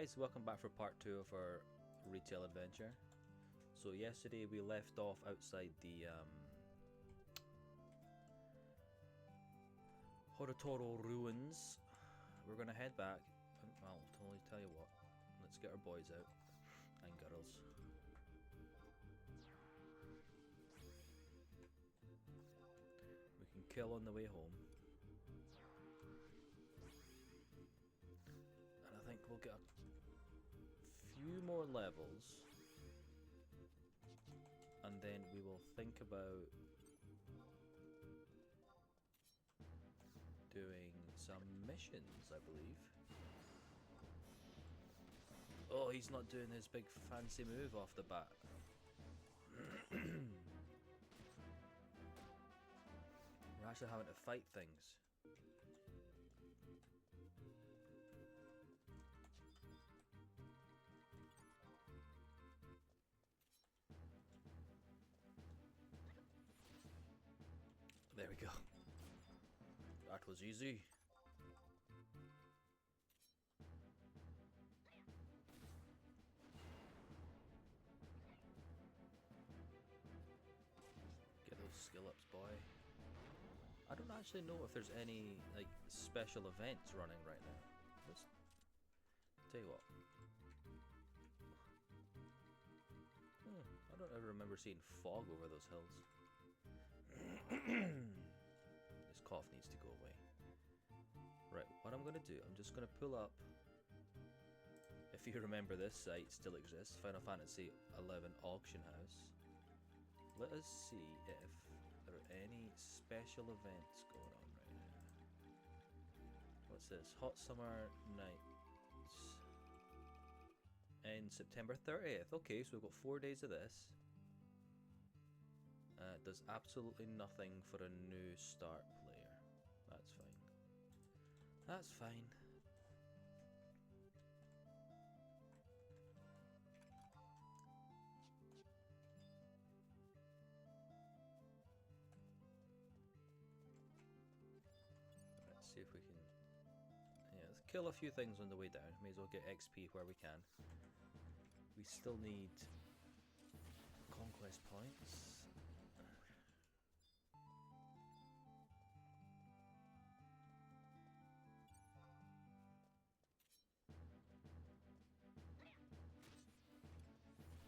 guys, welcome back for part 2 of our retail adventure. So yesterday we left off outside the Horotoro ruins. We're gonna head back, and I'll totally tell you what, let's get our boys out, and girls. We can kill on the way home. And I think we'll get a few more levels, and then we will think about doing some missions, I believe. Oh, he's not doing his big fancy move off the bat. We're actually having to fight things. There we go. That was easy. Get those skill ups, boy. I don't actually know if there's any like special events running right now. Let's tell you what. I don't ever remember seeing fog over those hills. This cough needs to go away. Right, what I'm going to do, I'm just going to pull up, if you remember this site still exists, Final Fantasy 11 Auction House. Let us see if there are any special events going on right now. What's this? Hot Summer Nights. And September 30th. Okay, so we've got 4 days of this. Does absolutely nothing for a new start player. That's fine. That's fine. Let's see if we can. Yeah, let's kill a few things on the way down. May as well get XP where we can. We still need conquest points.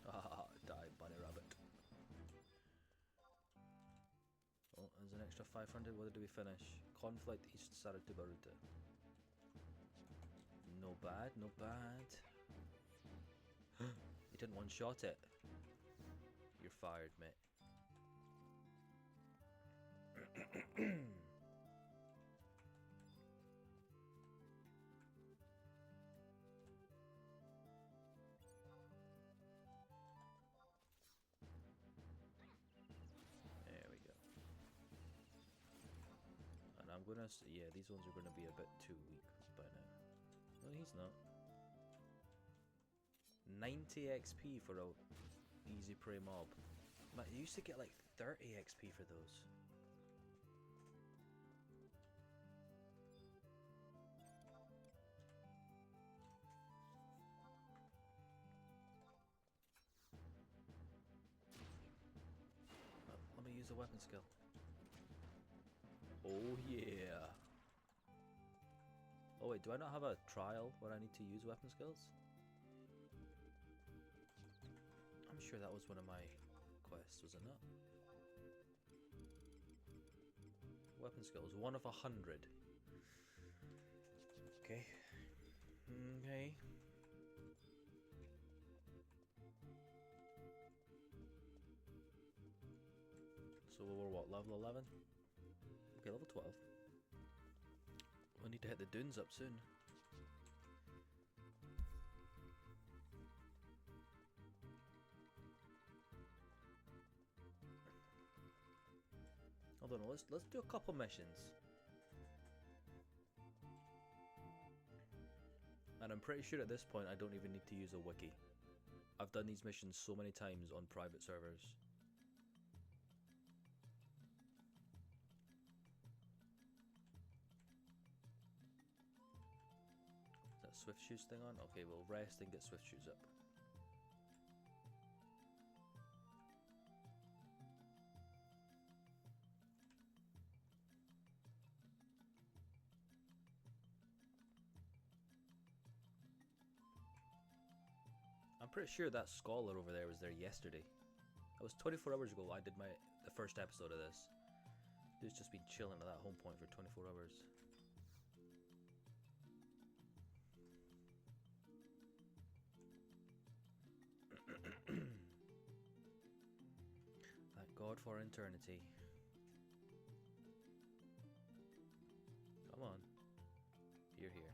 Ah, die, bunny rabbit. Oh, there's an extra 500. What did we finish? Conflict East Saratubaruta. No bad, no bad. You didn't one-shot it. You're fired, mate. There we go. And I'm gonna say, yeah, these ones are gonna be a bit too weak by now. No, he's not. 90 XP for a easy prey mob. Man, you used to get like 30 XP for those. Let me use a weapon skill. Oh yeah. Oh wait, do I not have a trial where I need to use weapon skills? I'm sure that was one of my quests, was it not? Weapon skills, 1 of 100. Okay. Okay. So we're what, level 11? Okay, level 12. We'll need to hit the dunes up soon. Hold on, let's do a couple missions. And I'm pretty sure at this point I don't even need to use a wiki. I've done these missions so many times on private servers. Swift shoes thing on? Okay, we'll rest and get Swift shoes up. I'm pretty sure that scholar over there was there yesterday. It was 24 hours ago I did the first episode of this. Dude's just been chilling at that home point for 24 hours. Thank God for eternity. Come on. You're here.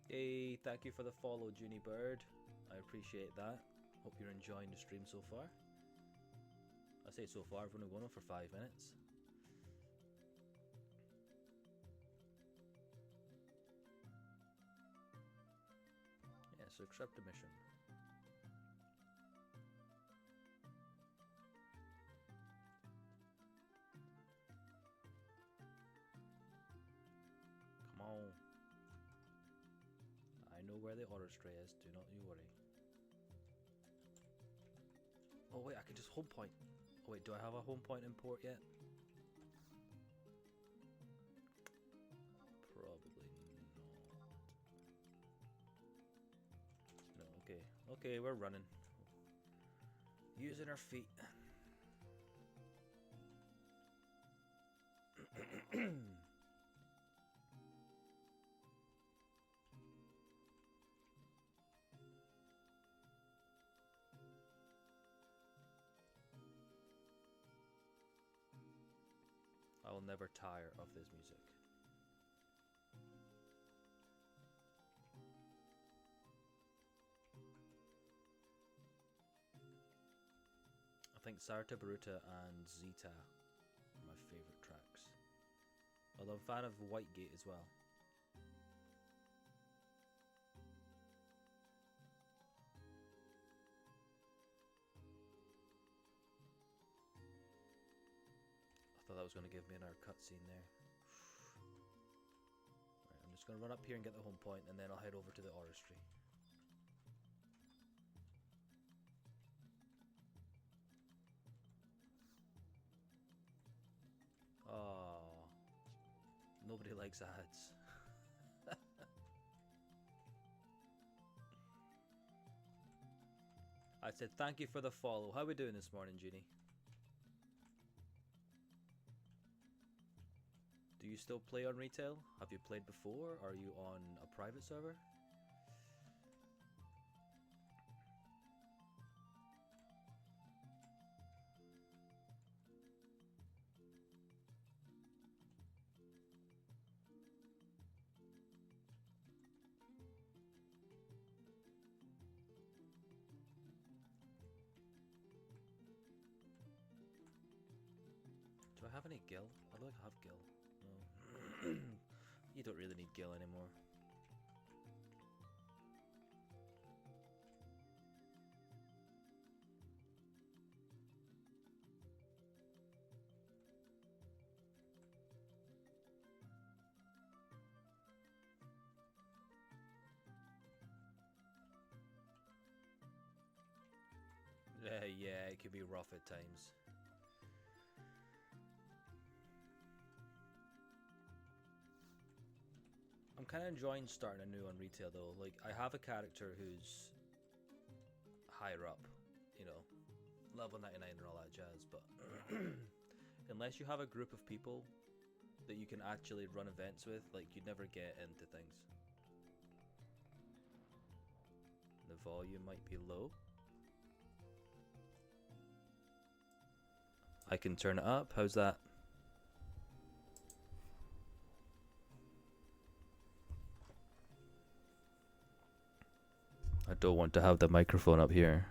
Hey, thank you for the follow, Junie Bird. I appreciate that. Hope you're enjoying the stream so far. I say so far, I've only gone on for 5 minutes. Yeah, so accept the mission. Come on. I know where the auto stray is, do not you worry. Oh wait, I can just home point. Oh wait, do I have a home point in port yet? Probably not. No, okay. Okay, we're running. Using our feet. I will never tire of this music. I think Sarta Baruta and Zeta are my favourite tracks. Although I'm a fan of Whitegate as well. I thought that was going to give me another cutscene there. Right, I'm just going to run up here and get the home point, and then I'll head over to the Oristry. Oh, nobody likes ads. I said thank you for the follow. How are we doing this morning, Jeannie? Do you still play on retail? Have you played before? Are you on a private server? Do I have any gil? I don't have gil. No. You don't really need gil anymore. Yeah, it can be rough at times. I'm kind of enjoying starting anew on retail though. Like, I have a character who's higher up, you know, level 99 and all that jazz, but unless you have a group of people that you can actually run events with, like, you'd never get into things. The volume might be low. I can turn it up. How's that? I don't want to have the microphone up here.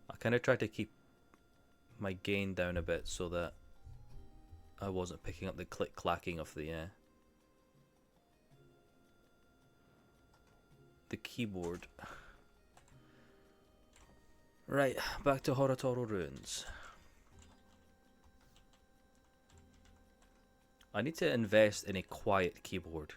I kind of tried to keep my gain down a bit so that I wasn't picking up the click-clacking of the keyboard. Right, back to Horatoro Ruins. I need to invest in a quiet keyboard.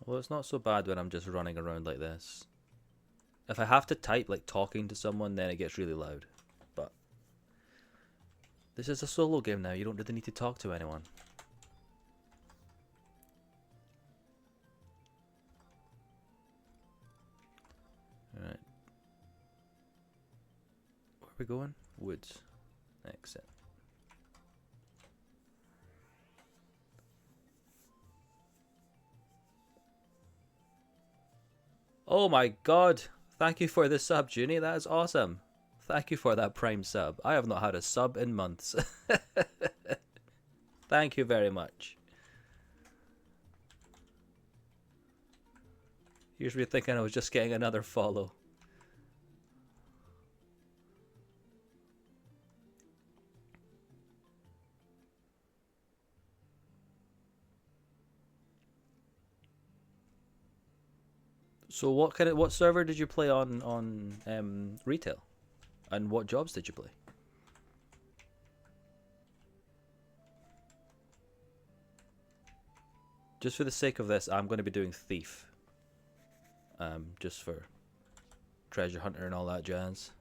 Well, it's not so bad when I'm just running around like this. If I have to type like talking to someone, then it gets really loud. But this is a solo game now, you don't really need to talk to anyone. Alright. Where are we going? Woods. Exit. Oh my god! Thank you for the sub, Junie. That is awesome. Thank you for that Prime sub. I have not had a sub in months. Thank you very much. Here's me thinking I was just getting another follow. So what server did you play on retail? And what jobs did you play? Just for the sake of this, I'm going to be doing Thief. Just for treasure hunter and all that jazz.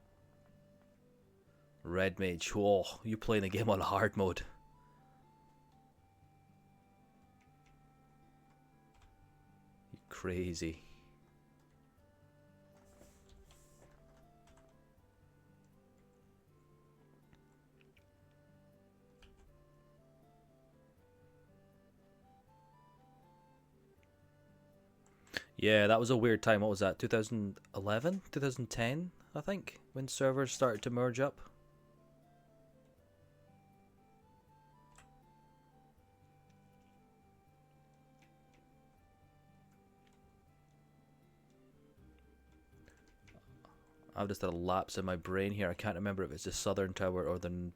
Red Mage. Whoa, you playing the game on hard mode. You crazy. Yeah, that was a weird time. What was that? 2011? 2010, I think, when servers started to merge up. I've just had a lapse in my brain here. I can't remember if it's the southern tower or the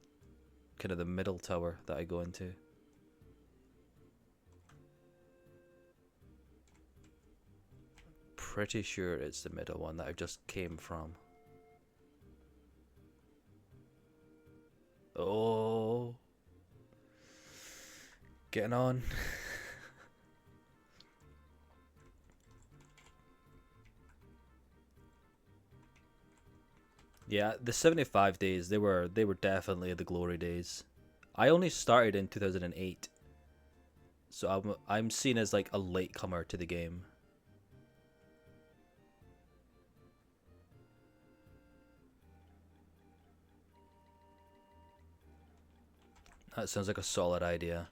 kind of the middle tower that I go into. Pretty sure it's the middle one that I just came from. Oh, getting on. Yeah, the 75 days, they were definitely the glory days. I only started in 2008. So I'm seen as like a latecomer to the game. That sounds like a solid idea.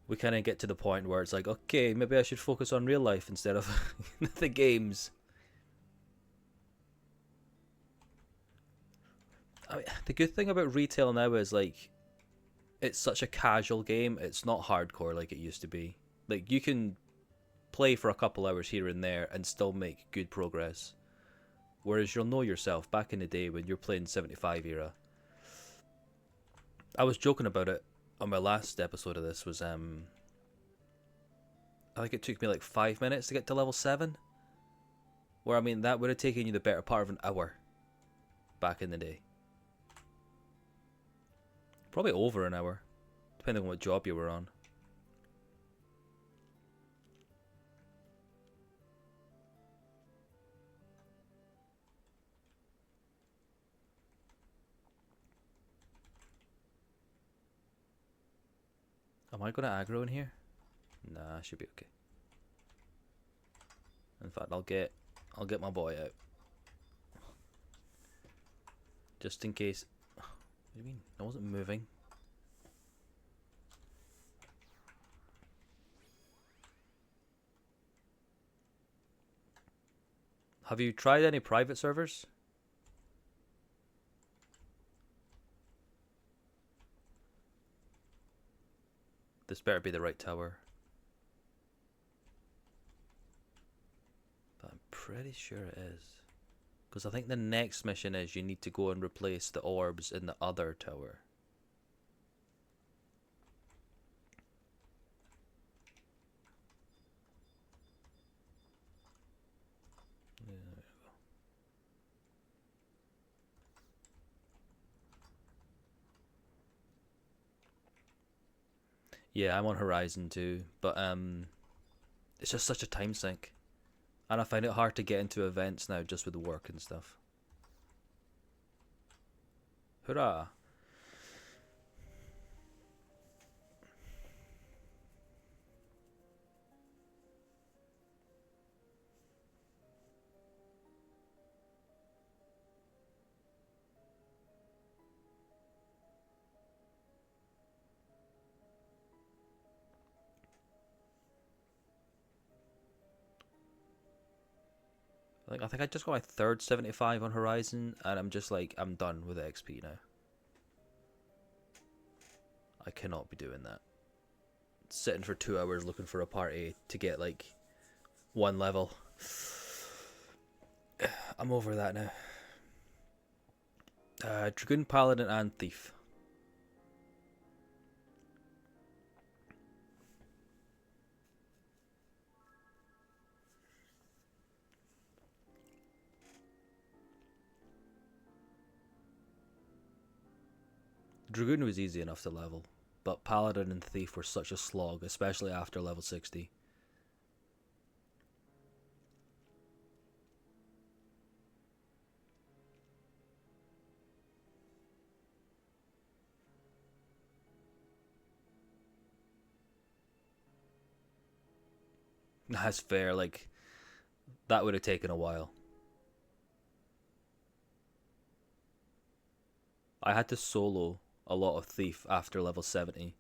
We kind of get to the point where it's like, okay, maybe I should focus on real life instead of the games. I mean, the good thing about retail now is like, it's such a casual game. It's not hardcore like it used to be. Like you can play for a couple hours here and there and still make good progress. Whereas you'll know yourself back in the day when you're playing 75 era. I was joking about it on my last episode of this was I think it took me like 5 minutes to get to level 7. Where I mean that would have taken you the better part of an hour back in the day. Probably over an hour, depending on what job you were on. Am I gonna aggro in here? Nah, I should be okay. In fact, I'll get my boy out. Just in case. What do you mean? I wasn't moving. Have you tried any private servers? This better be the right tower. But I'm pretty sure it is. Because I think the next mission is you need to go and replace the orbs in the other tower. Yeah. Yeah, I'm on Horizon too, but it's just such a time sink. And I find it hard to get into events now just with work and stuff. Hurrah! Like I think I just got my third 75 on Horizon, and I'm just like, I'm done with XP now. I cannot be doing that. Sitting for 2 hours looking for a party to get like 1 level. I'm over that now. Dragoon, Paladin, and Thief. Dragoon was easy enough to level, but Paladin and Thief were such a slog, especially after level 60. That's fair, like, that would have taken a while. I had to solo a lot of Thief after level 70.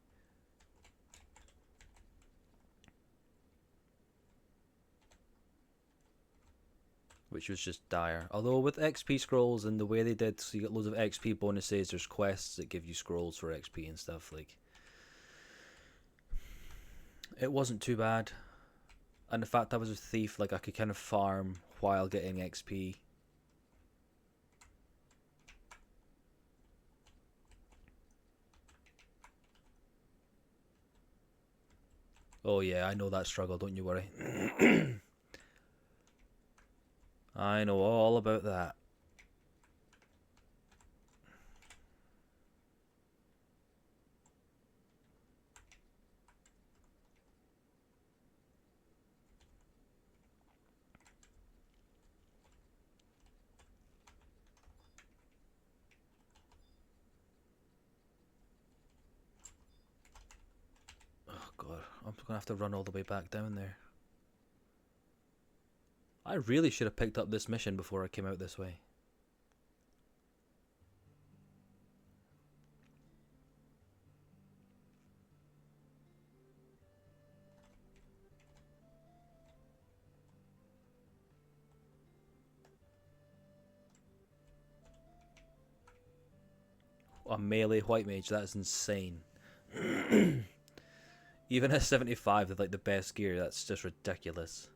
Which was just dire. Although with XP scrolls and the way they did, so you get loads of XP bonuses, there's quests that give you scrolls for XP and stuff, like, it wasn't too bad. And the fact I was a Thief, like, I could kind of farm while getting XP. Oh yeah, I know that struggle, don't you worry. I know all about that. Oh god, I'm gonna have to run all the way back down there. I really should have picked up this mission before I came out this way. A melee white mage, that's insane. Even at 75 with like the best gear, that's just ridiculous.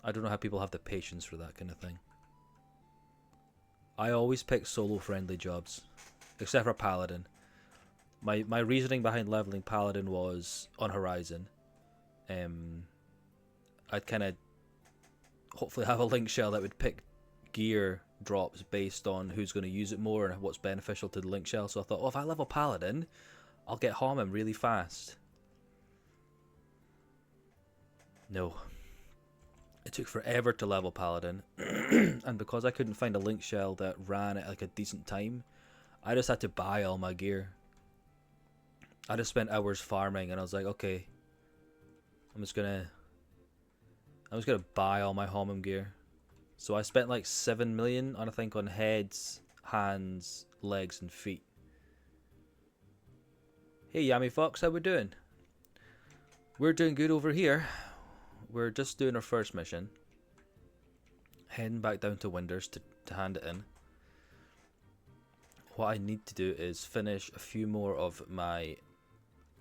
I don't know how people have the patience for that kind of thing. I always pick solo friendly jobs, except for Paladin. My reasoning behind leveling Paladin was on Horizon. I'd kind of hopefully have a link shell that would pick gear drops based on who's going to use it more and what's beneficial to the link shell. So I thought, oh, if I level Paladin, I'll get Homem really fast. No. It took forever to level Paladin, and because I couldn't find a link shell that ran at like a decent time, I just had to buy all my gear. I just spent hours farming, and I was like, okay, I'm just gonna buy all my Homem gear. So I spent like 7 million on, I think, on heads, hands, legs, and feet. Hey Yummy Fox, how we doing? We're doing good over here. We're just doing our first mission. Heading back down to Winders to hand it in. What I need to do is finish a few more of my...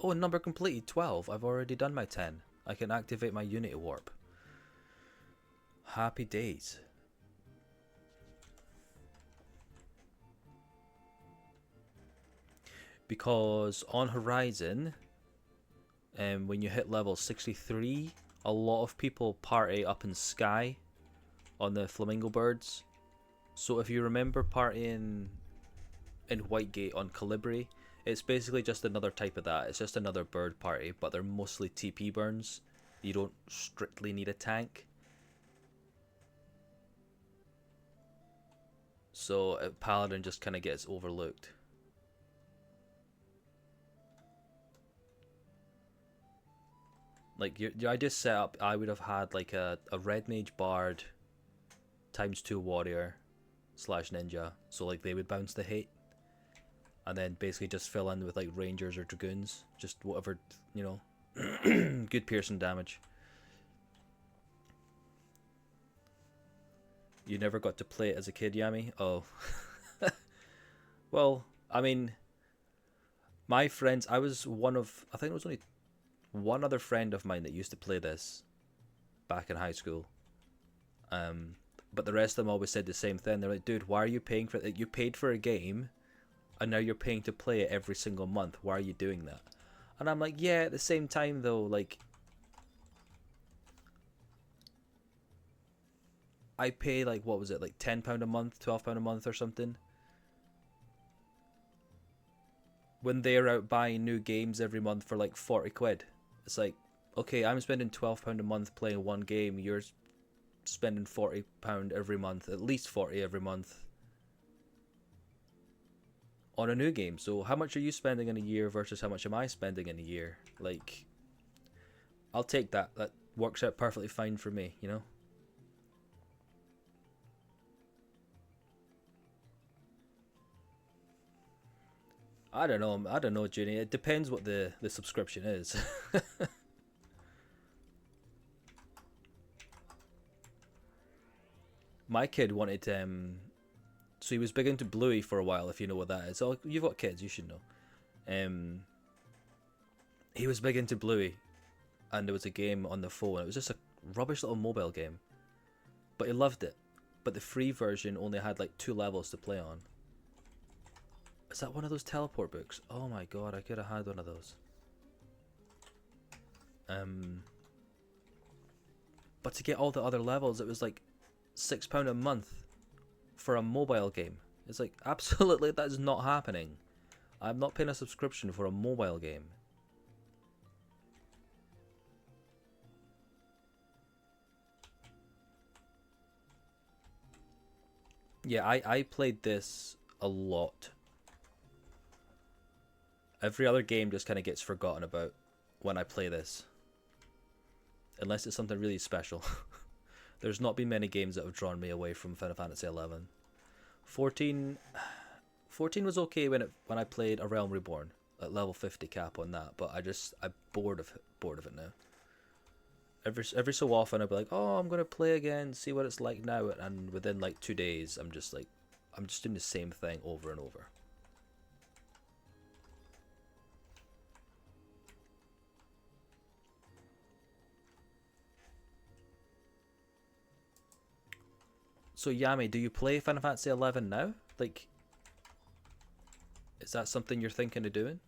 Oh, number completed, 12. I've already done my 10. I can activate my Unity Warp. Happy days. Because on Horizon, when you hit level 63, a lot of people party up in Sky on the flamingo birds. So if you remember partying in Whitegate on Calibri, It's basically just another type of that. It's just another bird party, but they're mostly TP burns. You don't strictly need a tank. So Paladin just kind of gets overlooked. Like your ideal setup, I would have had like a red mage bard ×2 warrior / ninja. So like they would bounce the hate, and then basically just fill in with like rangers or dragoons, just whatever, you know, good piercing damage. You never got to play it as a kid, Yami? Oh. Well, I mean, my friends, I was one of, I think it was only one other friend of mine that used to play this back in high school. But the rest of them always said the same thing. They're like, dude, why are you paying for it? You paid for a game, and now you're paying to play it every single month. Why are you doing that? And I'm like, yeah, at the same time, though, like, I pay, like, what was it, like £10 a month, £12 a month or something? When they're out buying new games every month for, like, 40 quid. It's like, okay, I'm spending £12 a month playing one game. You're spending £40 every month, at least 40 every month, on a new game. So how much are you spending in a year versus how much am I spending in a year? Like, I'll take that. That works out perfectly fine for me, you know? I don't know, Junie. It depends what the subscription is. My kid wanted so he was big into Bluey for a while, if you know what that is. Oh, you've got kids, you should know. He was big into Bluey, and there was a game on the phone. It was just a rubbish little mobile game, but he loved it. But the free version only had like 2 levels to play on. Is that one of those teleport books? Oh my god, I could have had one of those. But to get all the other levels, it was like £6 a month for a mobile game. It's like, absolutely, that is not happening. I'm not paying a subscription for a mobile game. Yeah, I played this a lot. Every other game just kind of gets forgotten about when I play this. Unless it's something really special. There's not been many games that have drawn me away from Final Fantasy 11. 14 was okay when I played A Realm Reborn at level 50 cap on that, but I'm bored of it now. Every so often I'll be like, oh, I'm gonna play again, see what it's like now, and within like 2 days I'm just doing the same thing over and over. So Yami, do you play Final Fantasy 11 now? Like, is that something you're thinking of doing?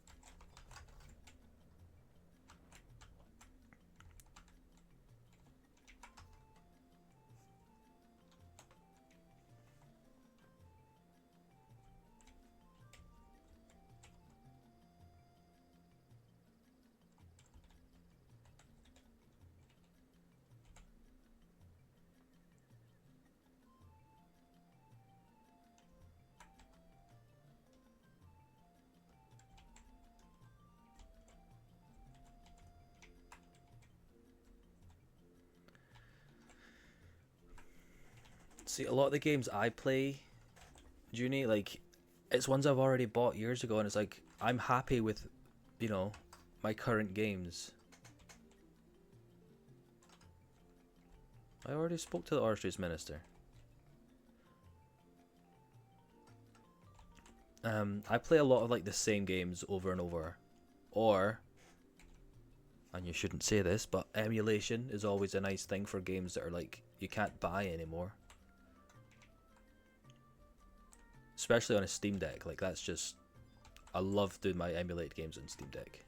See, a lot of the games I play, Junie, like, it's ones I've already bought years ago, and it's like, I'm happy with, you know, my current games. I already spoke to the Archery's Minister. I play a lot of, like, the same games over and over. Or, and you shouldn't say this, but emulation is always a nice thing for games that are, like, you can't buy anymore. Especially on a Steam Deck, like that's just, I love doing my emulate games on Steam Deck.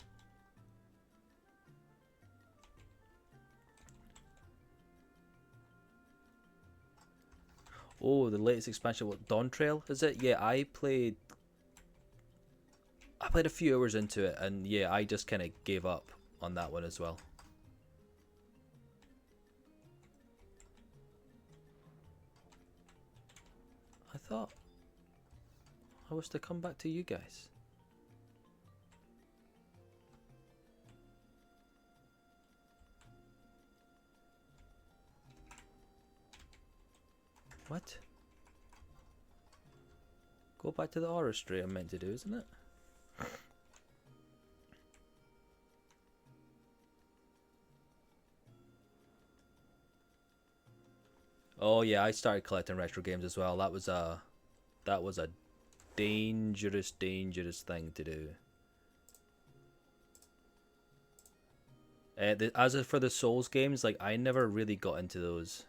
Oh, the latest expansion, what, Dawn Trail, is it? Yeah, I played played a few hours into it, and yeah, I just kind of gave up on that one as well. I thought I was to come back to you guys. What? Go back to the orrery I'm meant to do, isn't it? Oh yeah, I started collecting retro games as well. That was a dangerous thing to do. As for the Souls games, like I never really got into those.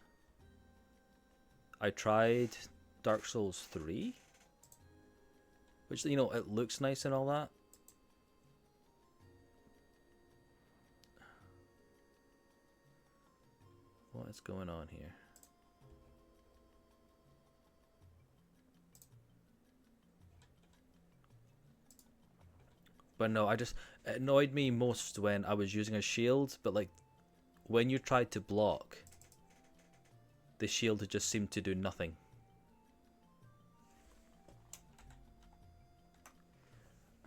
I tried Dark Souls 3, which, you know, it looks nice and all that. What is going on here? But no, it annoyed me most when I was using a shield, but like when you tried to block, the shield just seemed to do nothing.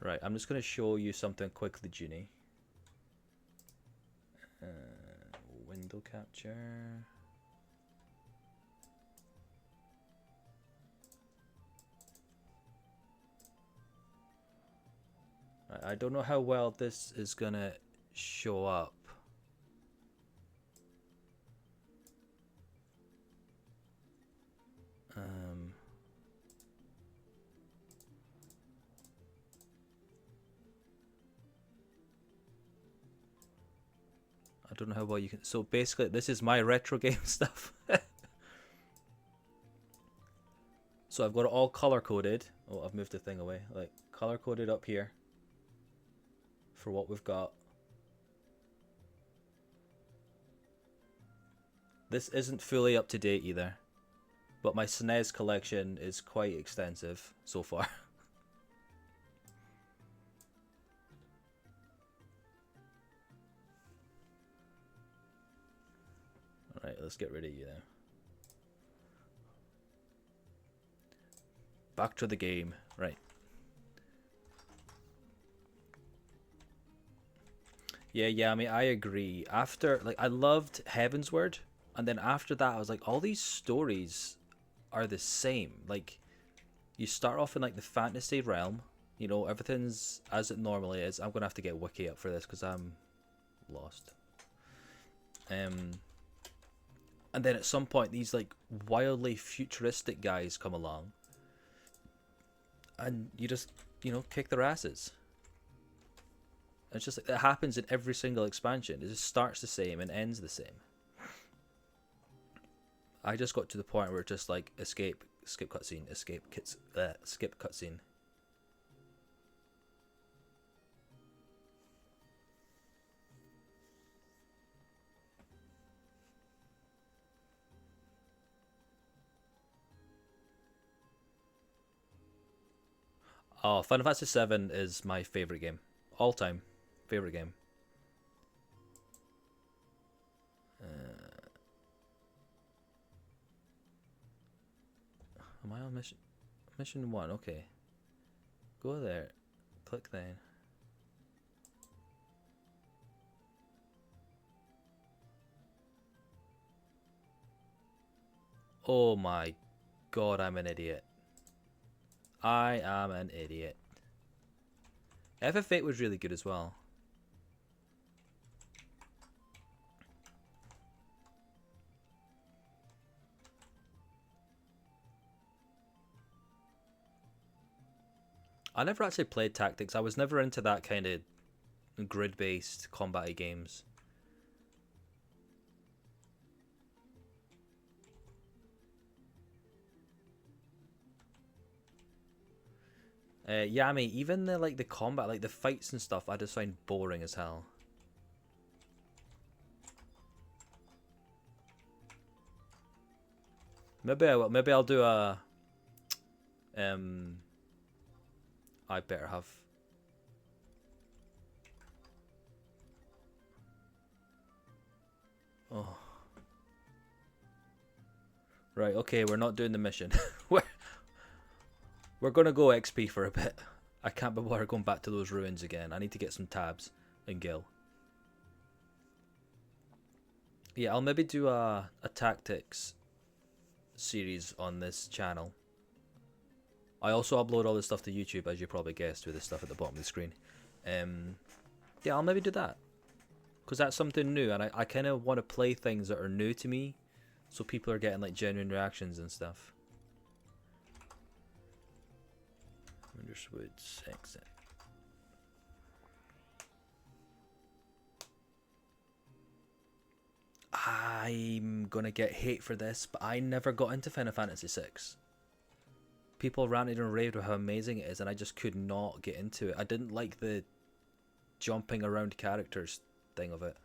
Right, I'm just going to show you something quickly, Genie. Window capture. Right, I don't know how well this is going to show up. I don't know how well you can. So basically, this is my retro game stuff. So I've got it all color coded. Oh, I've moved the thing away. Like color coded up here for what we've got. This isn't fully up to date either, but my SNES collection is quite extensive so far. Alright, let's get rid of you now. Back to the game. Right. Yeah, I mean, I agree. After, like, I loved Heavensward, and then after that, I was like, all these stories are the same. Like, you start off in, like, the fantasy realm. You know, everything's as it normally is. I'm going to have to get Wiki up for this, because I'm lost. And then at some point, these, like, wildly futuristic guys come along. And you just, you know, kick their asses. It's just, it happens in every single expansion. It just starts the same and ends the same. I just got to the point where it's just like, escape, skip cutscene, skip cutscene. Oh, Final Fantasy VII is my favorite game. All time. Favorite game. Am I on mission 1? Okay. Go there. Click then. Oh my god, I'm an idiot. I am an idiot. ffxi was really good as well. I never actually played Tactics. I was never into that kind of grid-based combat games. Yeah, I mean, even the combat, like the fights and stuff, I just find boring as hell. Maybe I will. Maybe I'll do a. I better have Oh. Right, okay, we're not doing the mission. we're gonna go XP for a bit. I can't be bothered going back to those ruins again. I need to get some tabs and Gil. Yeah, I'll maybe do a tactics series on this channel. I also upload all this stuff to YouTube, as you probably guessed, with the stuff at the bottom of the screen. Yeah, I'll maybe do that. Because that's something new, and I kind of want to play things that are new to me, so people are getting like genuine reactions and stuff. Woods exit. I'm gonna get hate for this, but I never got into Final Fantasy VI. People ranted and raved about how amazing it is, and I just could not get into it. I didn't like the jumping around characters thing of it.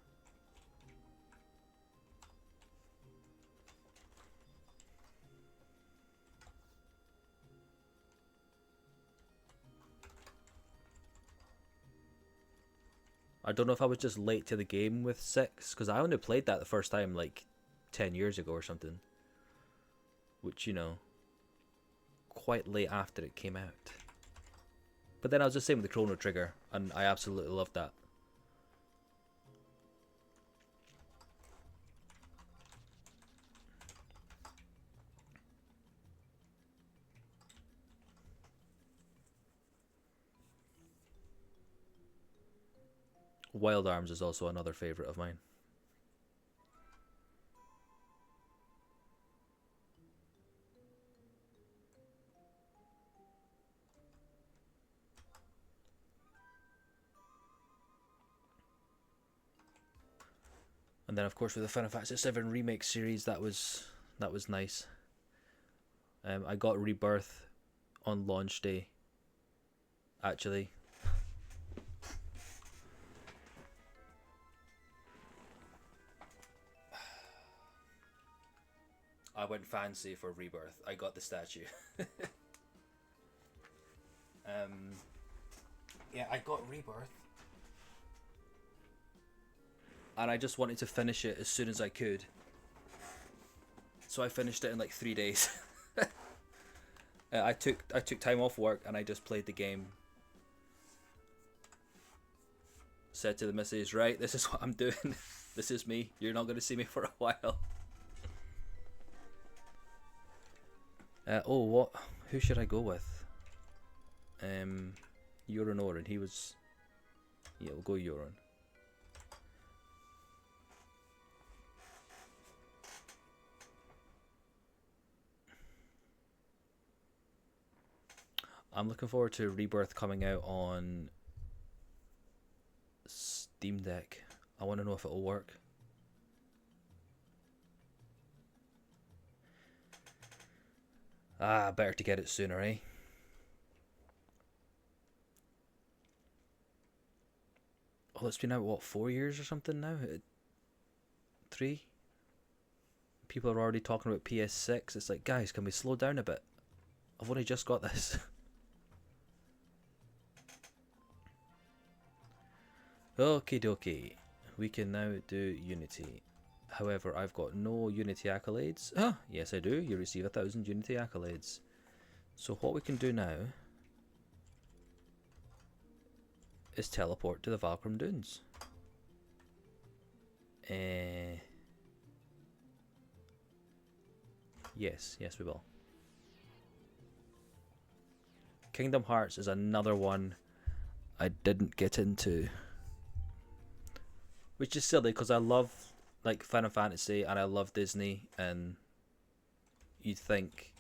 I don't know if I was just late to the game with 6, because I only played that the first time like 10 years ago or something. Which, you know, quite late after it came out. But then I was just saying with the Chrono Trigger, and I absolutely loved that. Wild Arms is also another favourite of mine. And then of course with the Final Fantasy VII Remake series, that was nice. I got Rebirth on launch day, actually. I went fancy for Rebirth. I got the statue. Yeah, I got Rebirth. And I just wanted to finish it as soon as I could. So I finished it in like 3 days. I took time off work and I just played the game. Said to the missus, right, this is what I'm doing. This is me. You're not going to see me for a while. Oh, what? Who should I go with? Euron Orin. He was... Yeah, we'll go Euron. I'm looking forward to Rebirth coming out on Steam Deck. I want to know if it'll work. Ah, better to get it sooner, eh? Oh, it's been out, what, 4 years or something now? 3? People are already talking about PS6. It's like, guys, can we slow down a bit? I've only just got this. Okie dokie. We can now do Unity. However, I've got no Unity accolades. Ah, yes I do. You receive 1,000 Unity accolades. So what we can do now is teleport to the Valkyrie Dunes. Yes, we will. Kingdom Hearts is another one I didn't get into. Which is silly because I love like Final Fantasy and I love Disney, and you'd think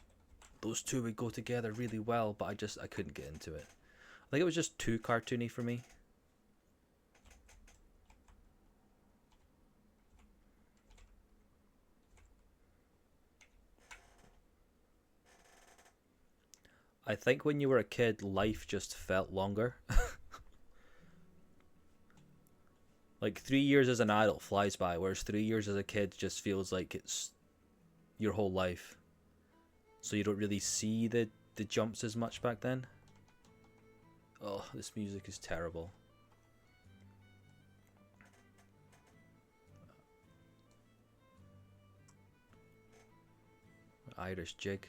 those two would go together really well, but I couldn't get into it. I think it was just too cartoony for me. I think when you were a kid, life just felt longer. Like 3 years as an adult flies by, whereas 3 years as a kid just feels like it's your whole life. So you don't really see the jumps as much back then. Oh, this music is terrible. Irish jig.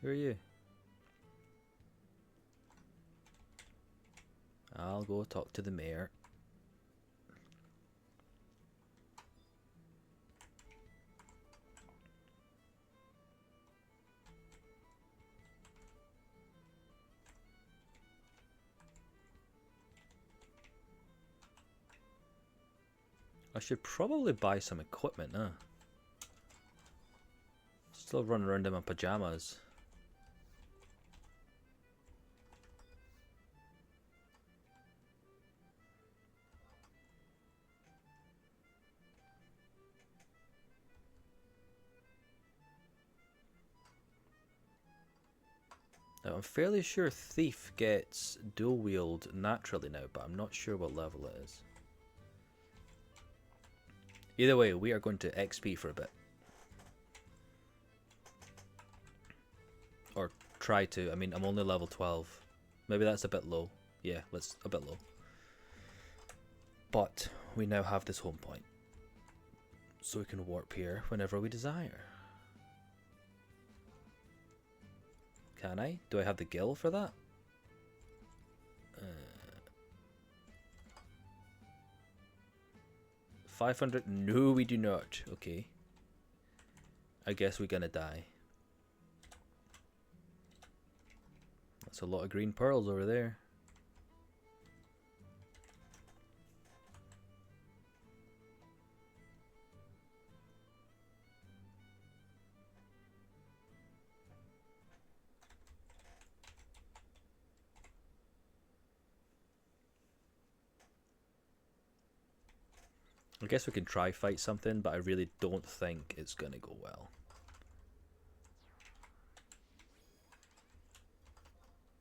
Who are you? I'll go talk to the mayor. I should probably buy some equipment, huh? Still running around in my pajamas. Now, I'm fairly sure Thief gets dual wield naturally now, but I'm not sure what level it is. Either way, we are going to XP for a bit. Or try to. I mean, I'm only level 12. Maybe that's a bit low. Yeah, a bit low. But we now have this home point. So we can warp here whenever we desire. Can I? Do I have the gill for that? 500? No, we do not. Okay. I guess we're gonna die. That's a lot of green pearls over there. I guess we can try fight something, but I really don't think it's gonna go well.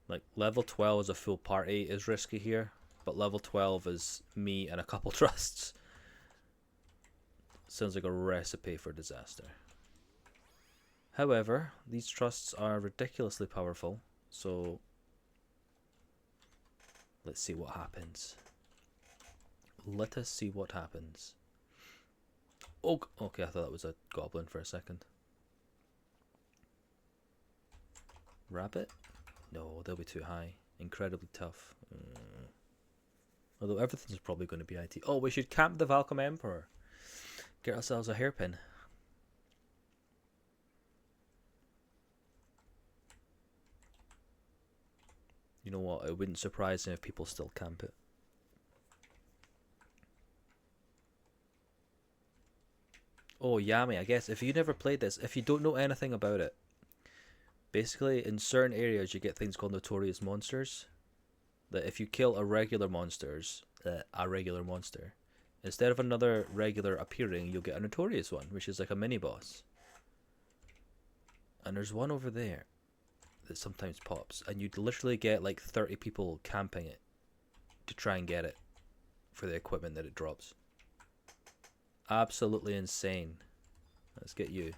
Like, level 12 as a full party is risky here, but level 12 is me and a couple trusts. Sounds like a recipe for disaster. However, these trusts are ridiculously powerful, so let's see what happens. Let us see what happens. Oh, okay, I thought that was a goblin for a second. Rabbit? No, they'll be too high. Incredibly tough. Although everything's probably going to be IT. Oh, we should camp the Valcom Emperor. Get ourselves a hairpin. You know what? It wouldn't surprise me if people still camp it. Oh, Yami, I guess if you never played this, if you don't know anything about it, basically in certain areas you get things called notorious monsters. That if you kill a regular monster, instead of another regular appearing, you'll get a notorious one, which is like a mini boss. And there's one over there that sometimes pops, and you'd literally get like 30 people camping it to try and get it for the equipment that it drops. Absolutely insane. Let's get you.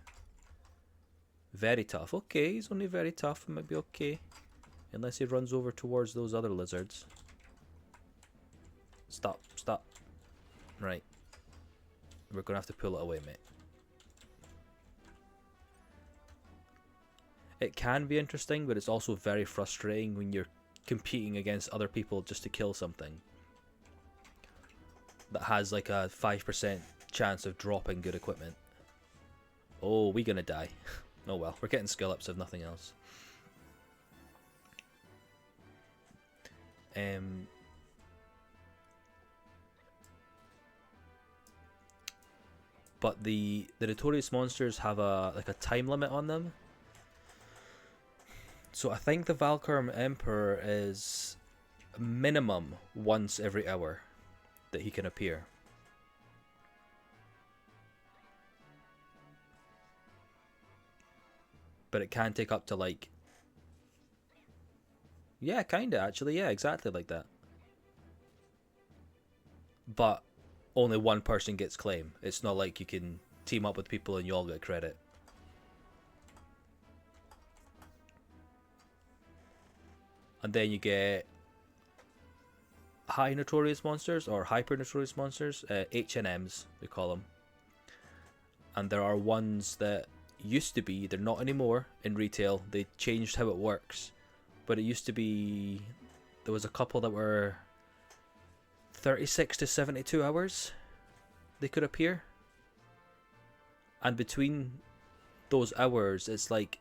Very tough. Okay, he's only very tough. It might be okay. Unless he runs over towards those other lizards. Stop, stop. Right. We're going to have to pull it away, mate. It can be interesting, but it's also very frustrating when you're competing against other people just to kill something that has like a 5% chance of dropping good equipment. Oh, we're gonna die. Oh well, we're getting skill ups if nothing else. But the notorious monsters have a time limit on them. So I think the Valcom Emperor is minimum once every hour that he can appear. But it can take up to like... Yeah, kinda actually. Yeah, exactly like that. But only one person gets claim. It's not like you can team up with people and you all get credit. And then you get high notorious monsters or hyper notorious monsters, HNMs we call them. And there are ones that used to be, they're not anymore in retail, they changed how it works, but it used to be, there was a couple that were 36 to 72 hours they could appear, and between those hours it's like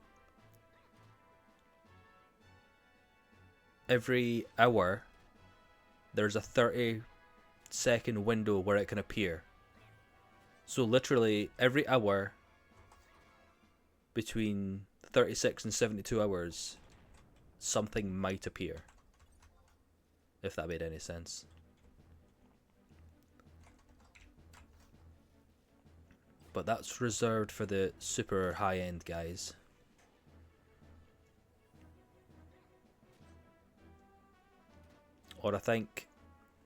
every hour there's a 30-second window where it can appear. So literally every hour between 36 and 72 hours something might appear, if that made any sense. But that's reserved for the super high-end guys. Or I think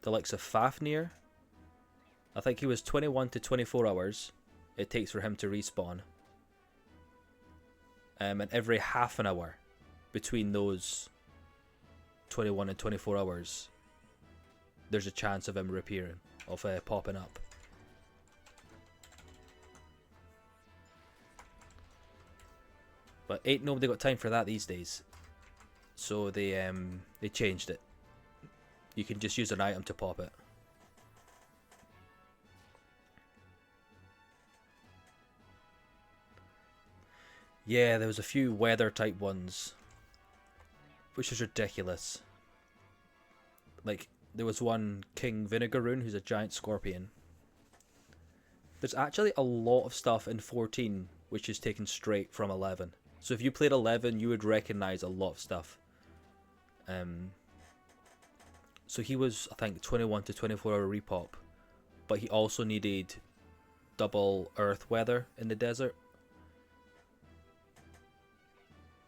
the likes of Fafnir, I think he was 21 to 24 hours it takes for him to respawn. And every half an hour between those 21 and 24 hours, there's a chance of him reappearing, of popping up. But ain't nobody got time for that these days. So they changed it. You can just use an item to pop it. Yeah, there was a few weather type ones, which is ridiculous. Like, there was one King Vinegaroon, who's a giant scorpion. There's actually a lot of stuff in 14 which is taken straight from 11. So if you played 11, you would recognize a lot of stuff. So he was, I think, 21 to 24 hour repop, but he also needed double earth weather in the desert.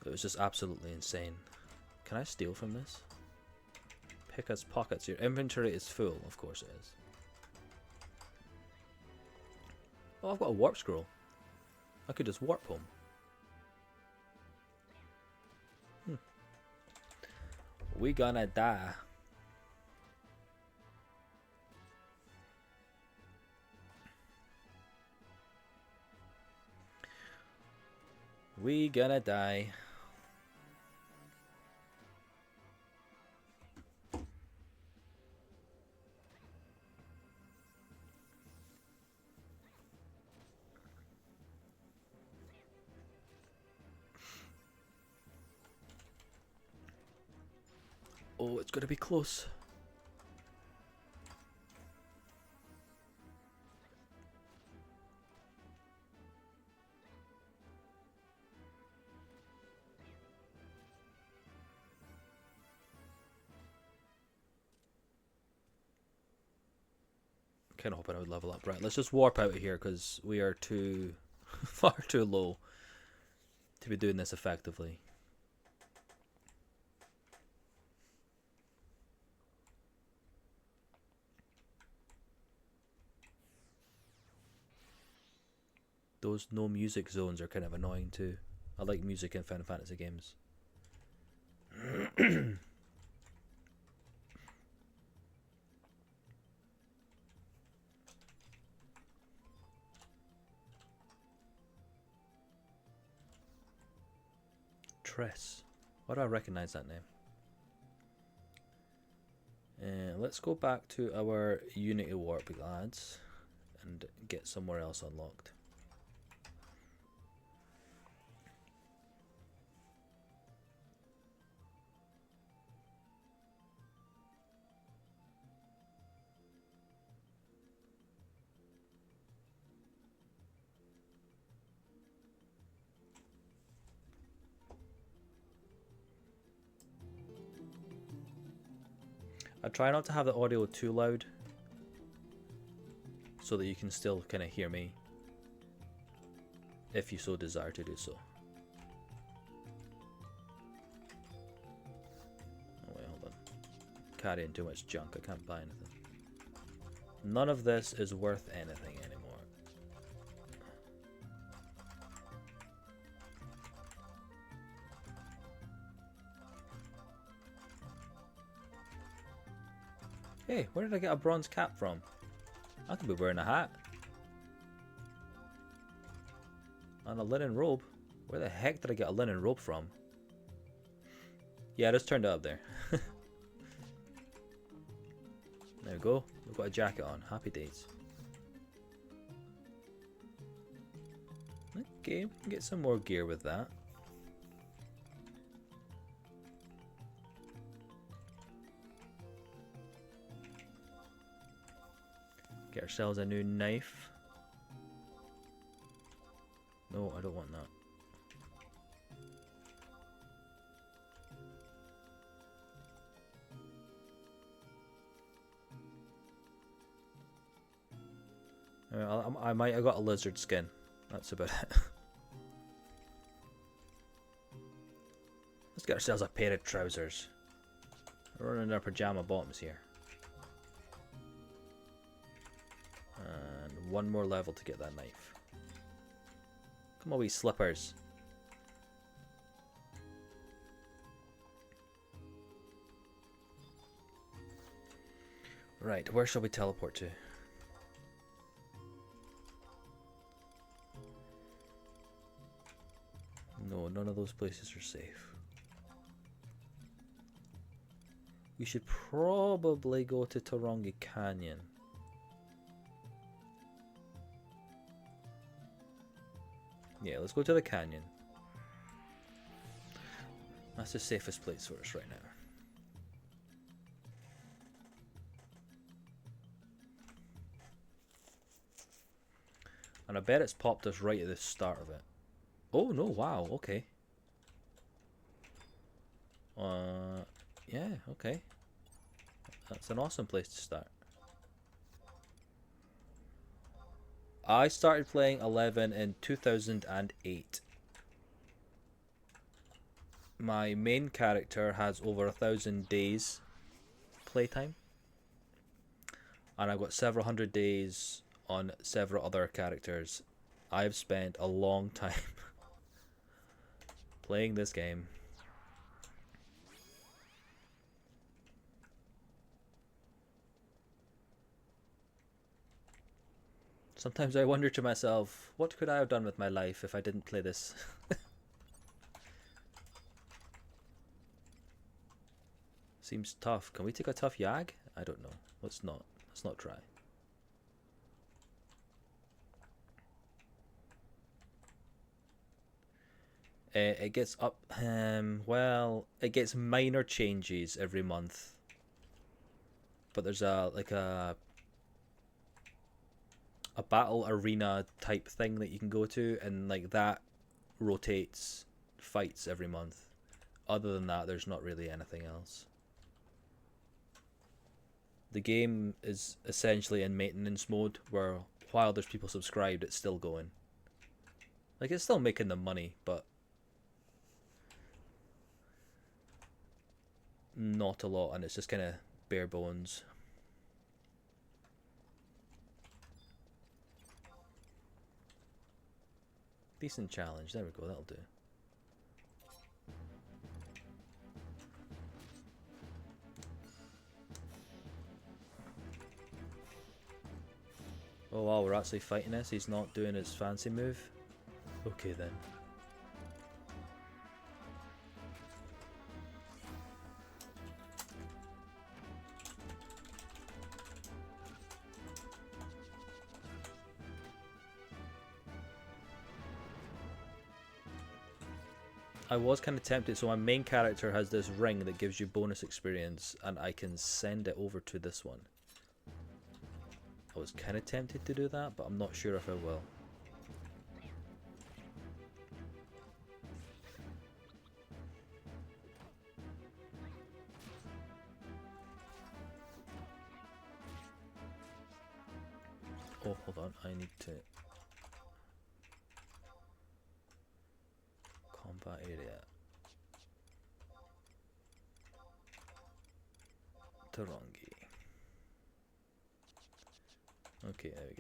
It was just absolutely insane. Can I steal from this? Pick us pockets. Your inventory is full. Of course it is. Oh, I've got a warp scroll. I could just warp home. We gonna die. We gonna die. Oh, it's gonna be close. Kind of hoping I would level up. Right, let's just warp out of here because we are too far too low to be doing this effectively. Those no music zones are kind of annoying too. I like music in Final Fantasy games. Tress. Why do I recognize that name? Let's go back to our Unity Warp, lads, and get somewhere else unlocked. I try not to have the audio too loud so that you can still kind of hear me if you so desire to do so. Oh wait, hold on. Carrying too much junk, I can't buy anything. None of this is worth anything anymore. Hey, where did I get a bronze cap from? I could be wearing a hat. And a linen robe. Where the heck did I get a linen robe from? Yeah, I just turned it up there. There we go. We've got a jacket on. Happy days. Okay, get some more gear with that. Get ourselves a new knife. No, I don't want that. I might have got a lizard skin. That's about it. Let's get ourselves a pair of trousers. We're running our pajama bottoms here. And one more level to get that knife. Come on, wee slippers. Right, where shall we teleport to? No, none of those places are safe. We should probably go to Tarongi Canyon. Yeah, let's go to the canyon. That's the safest place for us right now. And I bet it's popped us right at the start of it. Oh no, wow, okay. Yeah, okay. That's an awesome place to start. I started playing 11 in 2008. My main character has over 1,000 days playtime. And I've got several hundred days on several other characters. I've spent a long time playing this game. Sometimes I wonder to myself, what could I have done with my life if I didn't play this? Seems tough. Can we take a tough yag? I don't know. Let's not. Let's not try. It gets up. Well, it gets minor changes every month. But there's a battle arena type thing that you can go to, and like that rotates fights every month. Other than that, there's not really anything else. The game is essentially in maintenance mode, where while there's people subscribed, it's still going. Like, it's still making them money, but not a lot, and it's just kind of bare bones. Decent challenge. There we go. That'll do. Oh wow, we're actually fighting this. He's not doing his fancy move. Okay then. I was kind of tempted, so my main character has this ring that gives you bonus experience, and I can send it over to this one. I was kind of tempted to do that, but I'm not sure if I will. Oh, hold on, I need to... Combat area. Tarongi. Okay, there we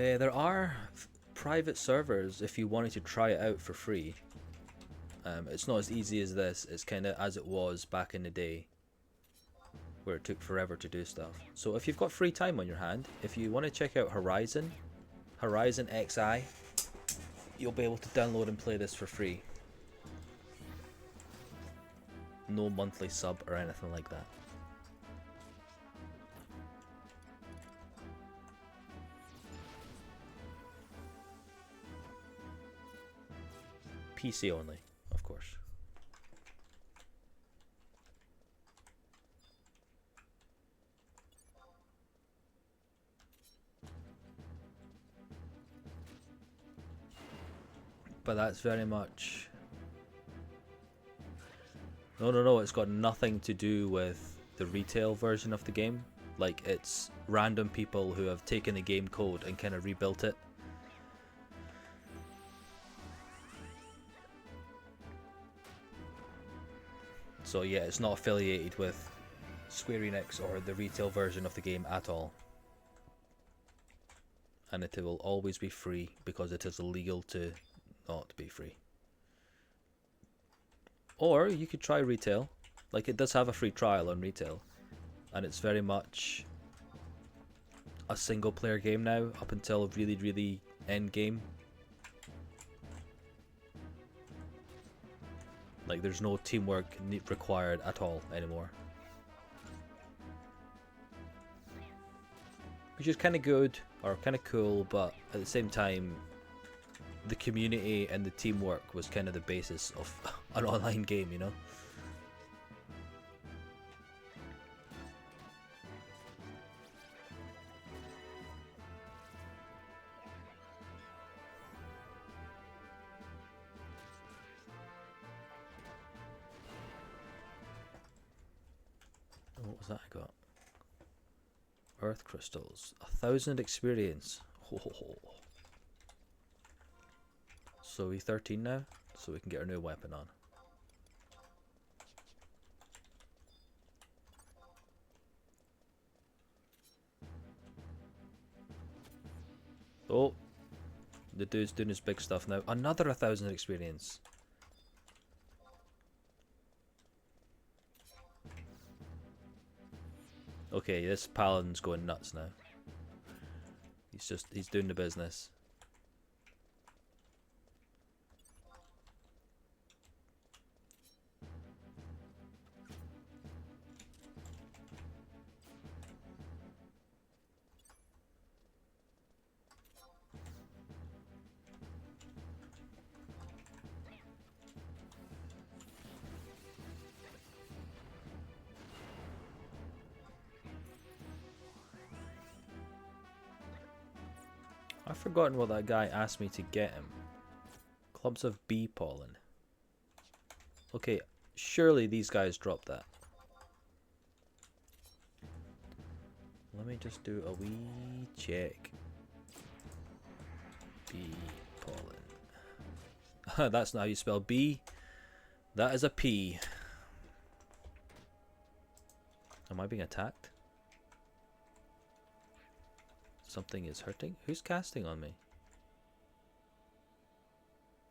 go. There are private servers if you wanted to try it out for free. It's not as easy as this. It's kind of as it was back in the day. where it took forever to do stuff. So if you've got free time on your hand, if you want to check out Horizon ffxi, you'll be able to download and play this for free. No monthly sub or anything like that. PC only, of course. But that's very much... No, it's got nothing to do with the retail version of the game. Like, it's random people who have taken the game code and kind of rebuilt it. So yeah, it's not affiliated with Square Enix or the retail version of the game at all. And it will always be free because it is illegal to not be free. Or you could try retail. Like, it does have a free trial on retail. And it's very much a single player game now up until really end game. Like, there's no teamwork required at all anymore. Which is kind of good, or kind of cool, but at the same time, the community and the teamwork was kind of the basis of an online game, you know? What was that I got? Earth crystals. 1,000 experience. Ho, ho, ho. So we're 13 now, so we can get our new weapon on. Oh, the dude's doing his big stuff now. Another 1,000 experience. Okay, this paladin's going nuts now. He's doing the business. I've forgotten what that guy asked me to get him. Clubs of bee pollen. Okay, surely these guys dropped that. Let me just do a wee check. Bee pollen. That's not how you spell bee. That is a P. Am I being attacked? Something is hurting? Who's casting on me?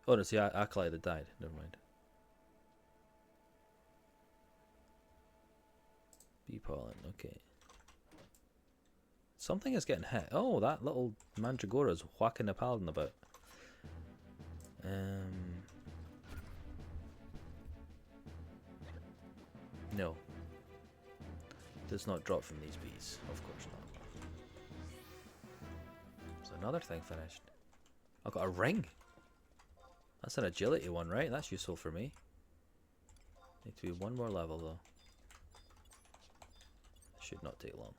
Oh, no, it's the acolyte that died. Never mind. Bee pollen, okay. Something is getting hit. Oh, that little mandragora is whacking the paladin about. No. Does not drop from these bees. Of course not. Another thing finished. I've got a ring. That's an agility one, right? That's useful for me. Need to be one more level though. Should not take long.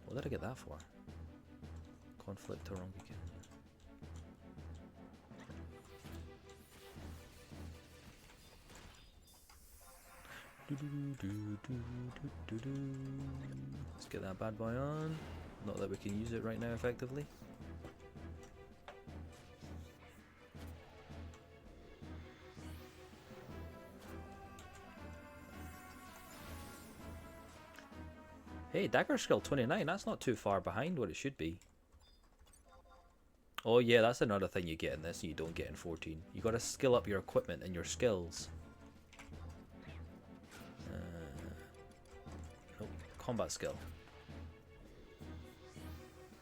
What did I get that for? Conflict Tarongi. Let's get that bad boy on. Not that we can use it right now effectively. Hey, dagger skill 29, that's not too far behind what it should be. Oh yeah, that's another thing you get in this and you don't get in 14. You gotta skill up your equipment and your skills. combat skill.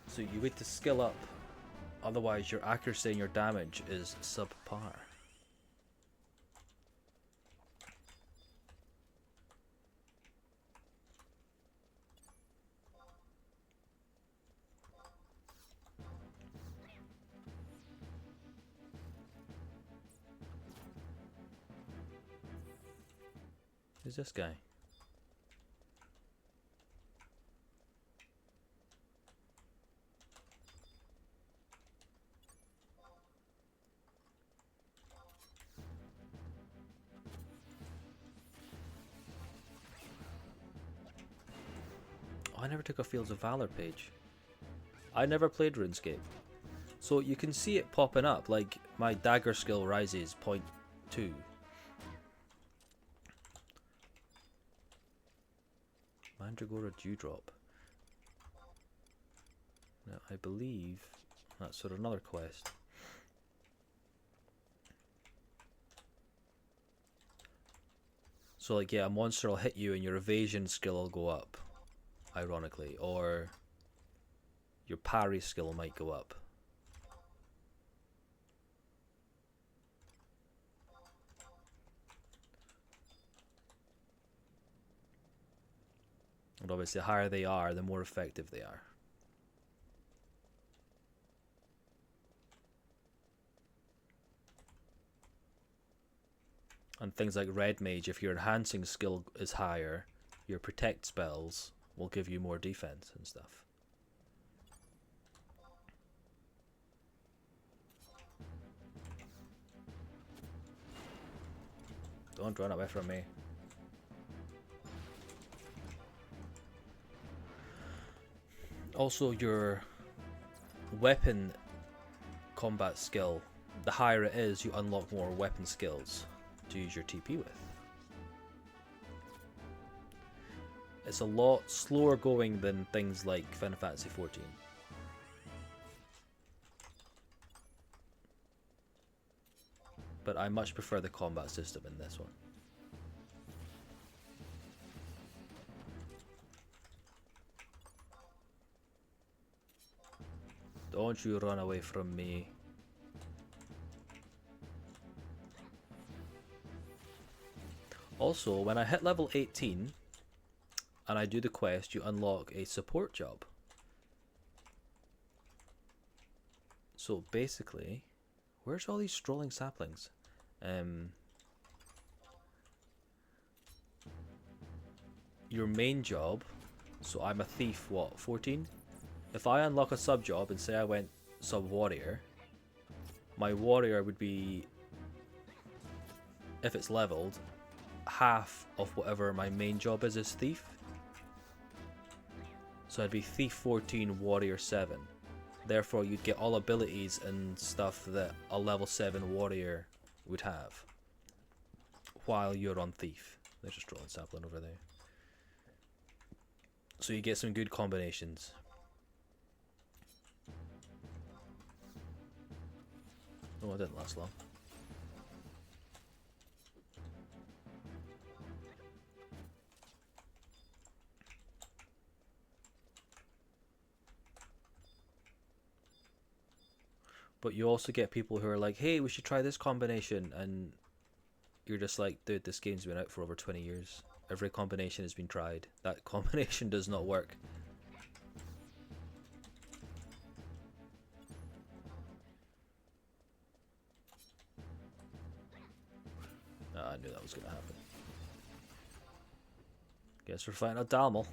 So you need to skill up, otherwise your accuracy and your damage is subpar. Who's this guy? Oh, I never took a Fields of Valor page. I never played RuneScape. So you can see it popping up, like my dagger skill rises 0.2. Mandragora Dewdrop. Now I believe that's sort of another quest. So like, yeah, a monster will hit you and your evasion skill will go up, ironically, or your parry skill might go up. And obviously the higher they are, the more effective they are. And things like Red Mage, if your enhancing skill is higher, your protect spells will give you more defense and stuff. Don't run away from me. Also, your weapon combat skill, the higher it is, you unlock more weapon skills to use your TP with. It's a lot slower going than things like Final Fantasy 14. But I much prefer the combat system in this one. Don't you run away from me. Also, when I hit level 18 and I do the quest, you unlock a support job. So basically, where's all these strolling saplings? Your main job, so I'm a thief, what, 14? If I unlock a sub job and say I went sub warrior, my warrior would be, if it's leveled, half of whatever my main job is as thief. So I'd be thief 14, warrior 7. Therefore you'd get all abilities and stuff that a level 7 warrior would have while you're on thief. There's just rolling sapling over there. So you get some good combinations. Oh, it didn't last long. But you also get people who are like, hey, we should try this combination, and you're just like, dude, this game's been out for over 20 years. Every combination has been tried. That combination does not work. I knew that was going to happen. Guess we're fighting a Dalmal.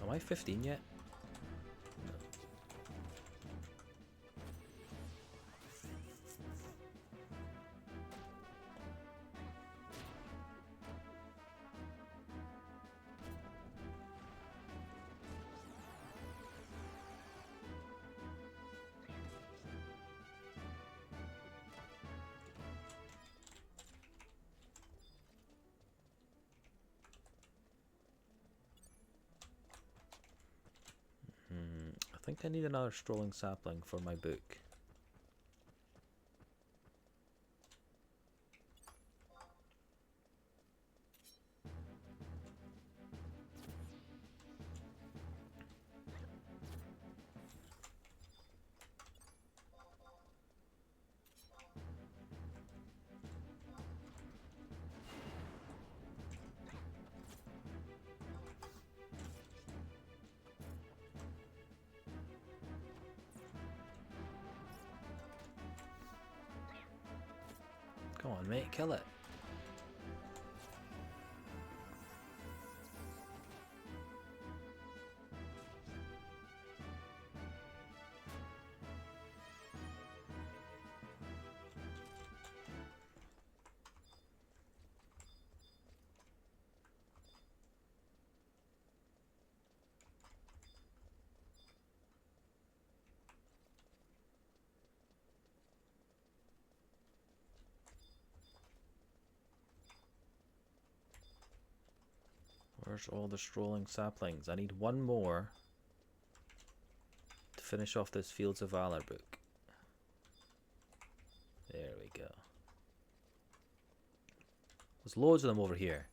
Am I 15 yet? I think I need another strolling sapling for my book. on, mate, kill it. Where's all the strolling saplings? I need one more to finish off this Fields of Valor book. There we go. There's loads of them over here.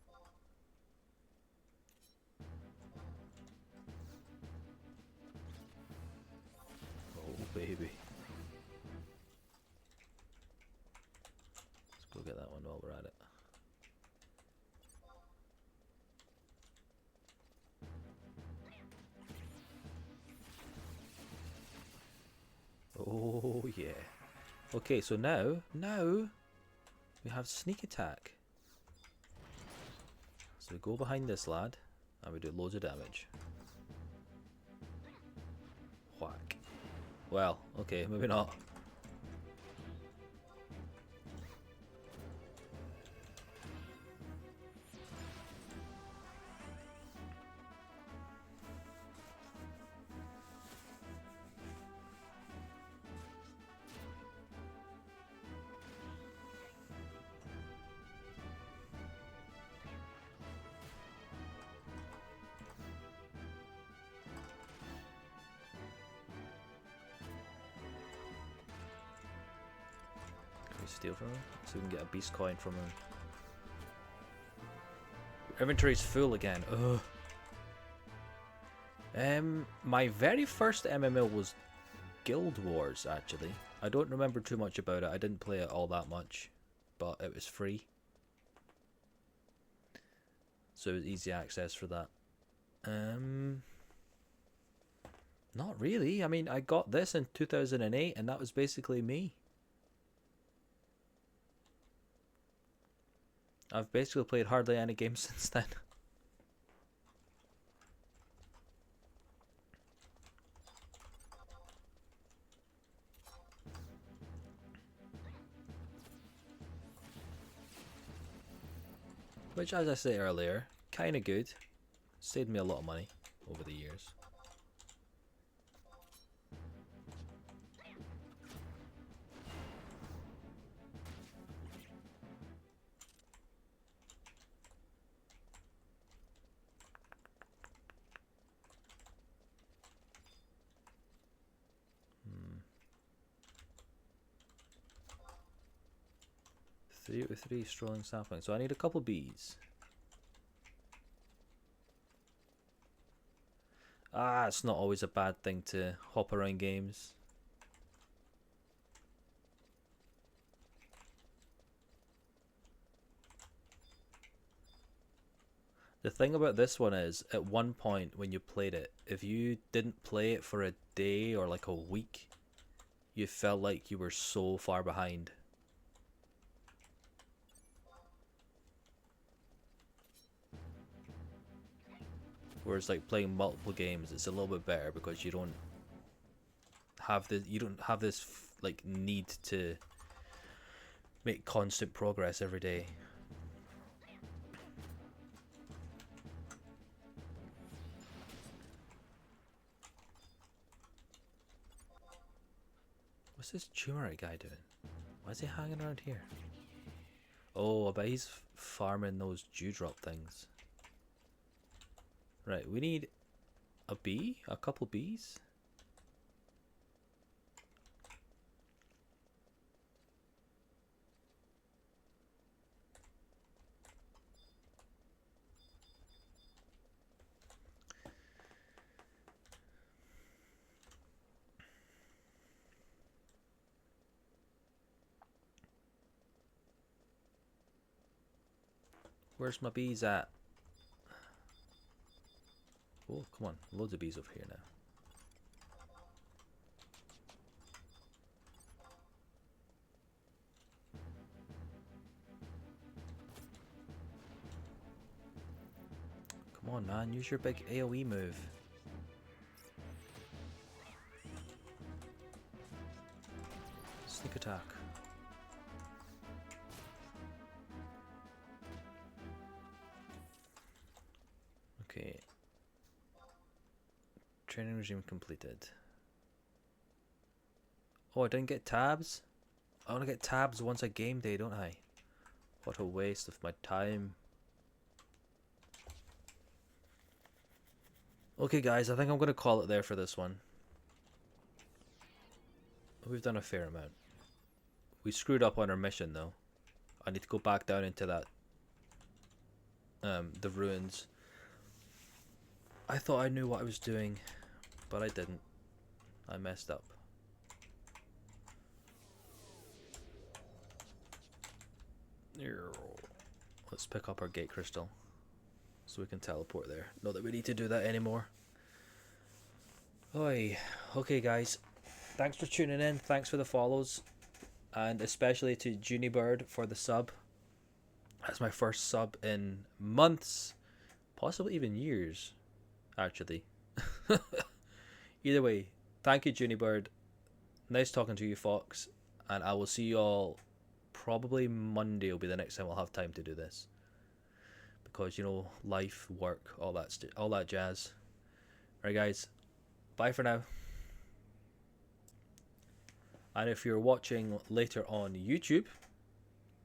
Oh, baby. Let's go get that one while we're at it. Oh yeah. Okay, so now we have sneak attack. So we go behind this lad and we do loads of damage. Whack. Well, okay, maybe not. Steal from him so we can get a beast coin from him. Inventory's full again. Ugh. My very first MMO was Guild Wars, actually. I don't remember too much about it. I didn't play it all that much, but it was free, so it was easy access for that. Not really. I mean, I got this in 2008 and that was basically me. I've basically played hardly any games since then. Which, as I said earlier, kinda good. Saved me a lot of money over the years. Three out of three strolling saplings. So I need a couple bees. Ah, it's not always a bad thing to hop around games. The thing about this one is, at one point when you played it, if you didn't play it for a day or like a week, you felt like you were so far behind. Whereas like playing multiple games, it's a little bit better because you don't have this like need to make constant progress every day. What's this turmeric guy doing? Why is he hanging around here? Oh, I bet he's farming those dewdrop things. Right, we need a bee? A couple bees? Where's my bees at? Oh, come on. Loads of bees over here now. man. Use your big AoE move. Sneak attack. Okay. Training regime completed. Oh, I didn't get tabs? I want to get tabs once a game day, don't I? What a waste of my time. Okay guys, I think I'm going to call it there for this one. We've done a fair amount. We screwed up on our mission though. I need to go back down into that the ruins. I thought I knew what I was doing, but I didn't. I messed up. Let's pick up our gate crystal so we can teleport there. Not that we need to do that anymore. Oi. Okay guys, thanks for tuning in, thanks for the follows, and especially to Junibird for the sub. That's my first sub in months, possibly even years, actually. Either way, thank you Junibird, nice talking to you Fox, and I will see you all probably Monday will be the next time I'll have time to do this, because you know, life, work, all that jazz. Alright guys, bye for now. And if you're watching later on YouTube,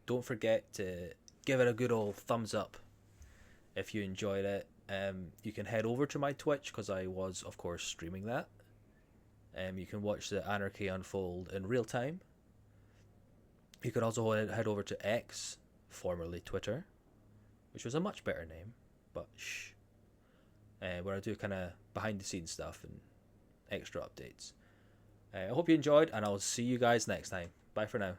don't forget to give it a good old thumbs up if you enjoyed it. You can head over to my Twitch, because I was of course streaming that. You can watch the anarchy unfold in real time. You can also head over to X, formerly Twitter, which was a much better name, but shh, where I do kind of behind the scenes stuff and extra updates. I hope you enjoyed, and I'll see you guys next time. Bye for now.